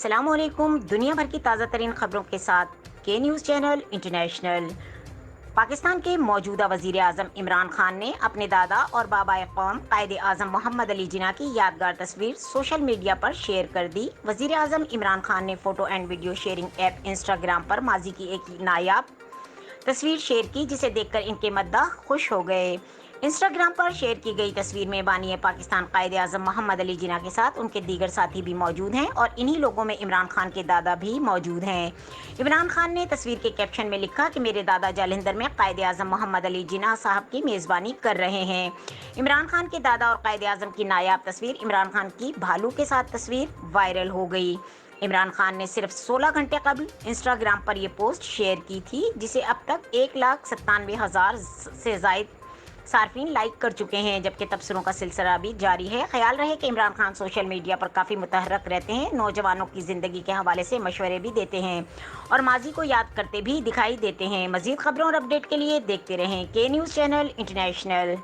अस्सलाम वालेकुम। दुनिया भर की ताज़ा तरीन खबरों के साथ के न्यूज़ चैनल इंटरनेशनल। पाकिस्तान के मौजूदा वजीर आज़म इमरान खान ने अपने दादा और बाबा कौम कायद आज़म मोहम्मद अली जिन्ना की यादगार तस्वीर सोशल मीडिया पर शेयर कर दी। वजीर आज़म इमरान खान ने photo and video sharing app Instagram पर माजी की एक नायाब तस्वीर शेयर की, जिसे देखकर इनके मद्दाह खुश हो गए। इंस्टाग्राम पर शेयर की गई तस्वीर में बानी पाकिस्तान कायद आज़म मोहम्मद अली जिन्ना के साथ उनके दीगर साथी भी मौजूद हैं और इन्हीं लोगों में इमरान खान के दादा भी मौजूद हैं। इमरान खान ने तस्वीर के कैप्शन में लिखा कि मेरे दादा जालंधर में कायद आज़म मोहम्मद अली जिन्ना साहब की मेज़बानी कर रहे हैं। इमरान खान के दादा और कायद आज़म की नायाब तस्वीर, इमरान खान की भालू के साथ तस्वीर वायरल हो गई। इमरान खान ने सिर्फ 16 घंटे कबल इंस्टाग्राम पर यह पोस्ट शेयर की थी, जिसे अब तक 1,97,000 से ज़ायद सार्फिन लाइक कर चुके हैं, जबकि तबसरों का सिलसिला भी जारी है। ख्याल रहे कि इमरान खान सोशल मीडिया पर काफ़ी मुतहर्रक रहते हैं, नौजवानों की ज़िंदगी के हवाले से मशवरे भी देते हैं और माजी को याद करते भी दिखाई देते हैं। मज़ीद खबरों और अपडेट के लिए देखते रहें के न्यूज़ चैनल इंटरनेशनल।